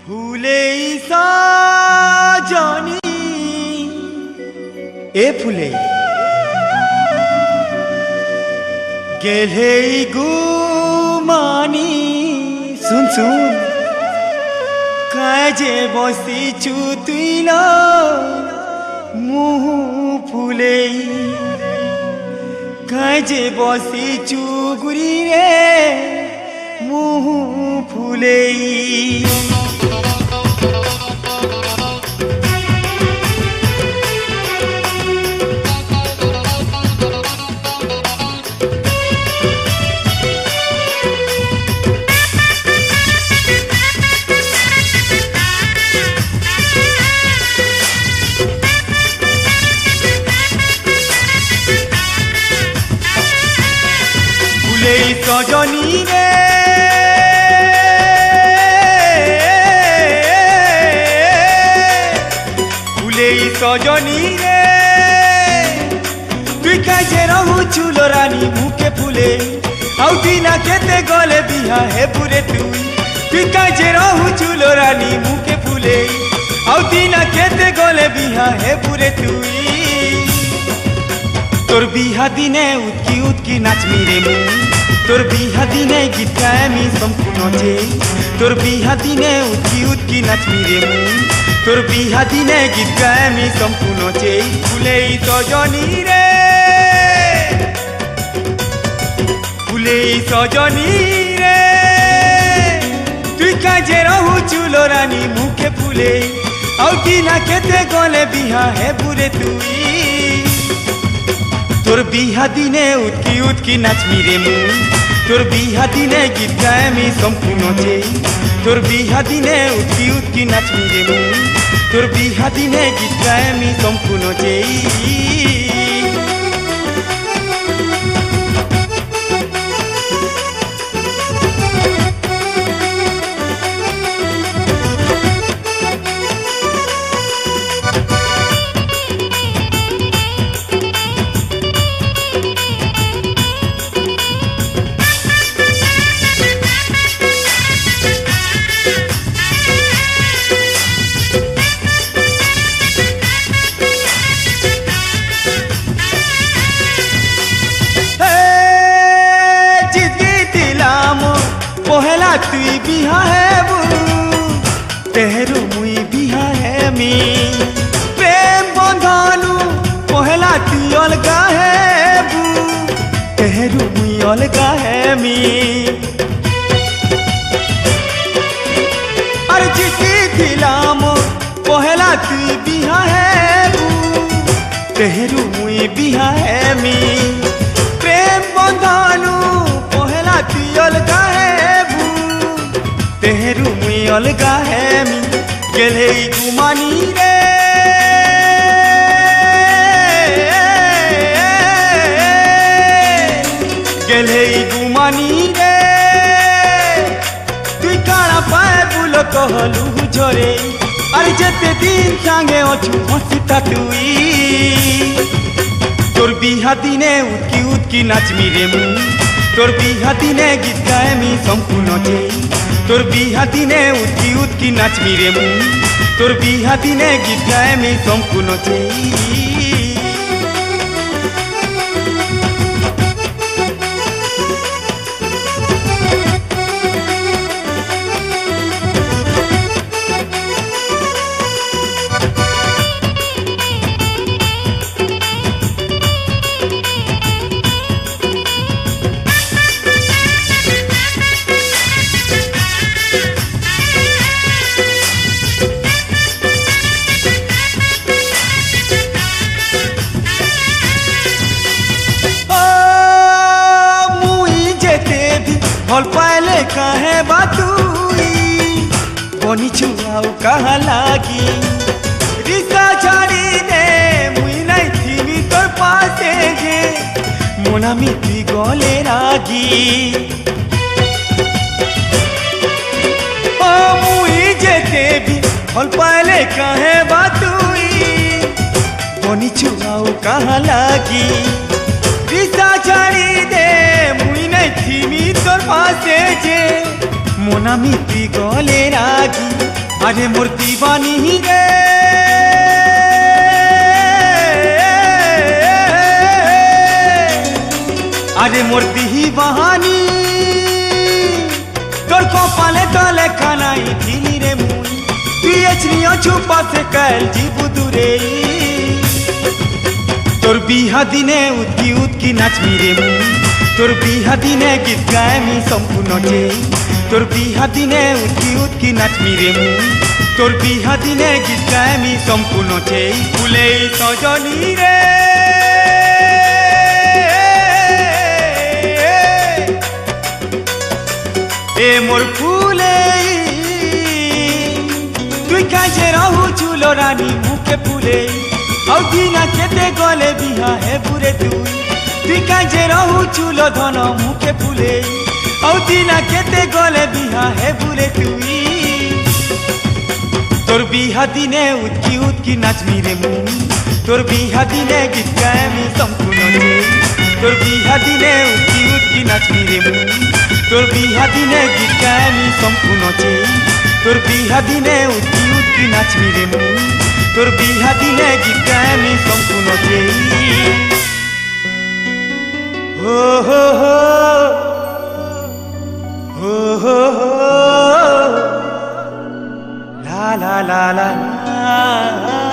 ফুলেই সাজানি এ ফুলেই গেলেই গুমানি শুন শুন কাজে বসিছু তুই না মুহ ফুলেই কাজে বসিছু গুরি রে মুহ ফুলেই সজনী রে ফুলেই সজনী রে তুই কাজে রহুছু রানী মুখে ফুলে আউ দিনা কেতে গলে বিহা হেবুরে তুই কাজে রহুছু রানী মুখে ফুলে আউ দিনা কেতে গলে বিহা হেবুরে তুই তোর বিহা দিনে উৎকি উৎকি নাচমি রে মু তোর বিহা দিনে গীত গাইমি সম্পূর্ণ যে তোর বিহা দিনে উৎকি উৎকি নাচমি রে মু তোর বিহা দিনে গীত গাইমি সম্পূর্ণ যে ফুলেই সজনী রে ফুলেই সজনী রে তুই কাজে রহুছু রানী মুখে ফুলে আউ দিনা কেতে গলে বিহা হেবুরে তুই তোর বিহা দিনে উৎকি উৎকি নাচমি রে মু তোর বিহা দিনে গীত গাইমি সম্পূর্ণ যে তোর বিহা দিনে উৎকি উৎকি নাচমি রে মু তোর বিহা দিনে গীত গাইমি সম্পূর্ণ যে पहला तुई बिहा है बू तेहरू मुई बिहा है मी प्रेम बंधनु पहला तुई अलगा है बू तेहरू मुई अलगा है मी अरे जिकी दिलाम पहला तुई बिहा है बू तेहरू मुई बिहा है मी प्रेम बंधनु पहला तुई अलगा है तेहरू मुई अलगा है मी गेलेई गुमानी रे गेलेई गुमानी रे तुई काना पाए बुल कहलु झरे अरे जेते दिन सांगे अछु हसीता तुई तोर बिहा दिने उतकी उतकी नाचमी रे मु तोर बिहा दिने गीत गाइमी सम्पूर्ण जे তোর বিহা দিনে উৎকি উৎকি নাচমি রে মু তোর বিহা দিনে গীত গাইমি সম্পূর্ণ চেই भल पाइले काहे बातुई बनी छुआऊ कहा लागी रिसा छाड़ी दे मुई नहीं थी तोर पासे गे मोना मिट्टी गले रागी ओ मुई जेते भी भल पाइले काहे बातुई बनी छुआऊ कहा लागी रिसा छाड़ी दे मुई नहीं थी तोर पासे जे মন আমি তুই গলে রাগি আরে মোর দিবানি রে আরে মোর দিবানি তোর কপালে তলে কানাই ঢিলি রে মুই তুই এছরিও ছুপাতে কাল জীবু দূরে তোর বিহা দিনে উৎকি উৎকি নাচবি রে মুই তোর বিহা দিনে গীত গাই আমি সম্পূর্ণ যে তোর বিহা দিনে উৎকি উৎকি নাচবি রে মুই তোর বিহা দিনে গীত গাই আমি সম্পূর্ণ যে ফুলে সজনী রে এ মোর ফুলে তুই কাজে রাহু চুল রানী মুখে ফুলে আউ দিনা কেতে গলে বিহা হে বুড়ে তুই কাজে রাহু চুল ধন মুখে ফুলে আউ দিনা কেতে গলে বিহা হে বুড়ে তুই তোর বিহা দিনে উৎকি উৎকি নাচবি রে মুই তোর বিহা দিনে গীত গাই আমি সম্পূর্ণ তোর বিহা দিনে উৎকি উৎকি নাচবি রে মুই তোর বিহা দিনে গীত গাই আমি সম্পূর্ণ তোর বিহা দিনে উৎকি উৎকি নাচবি রে মুই তোর বিহা দিনে গীত গাই আমি সম্পূর্ণ হো হো হো হো হো লা লা লা লা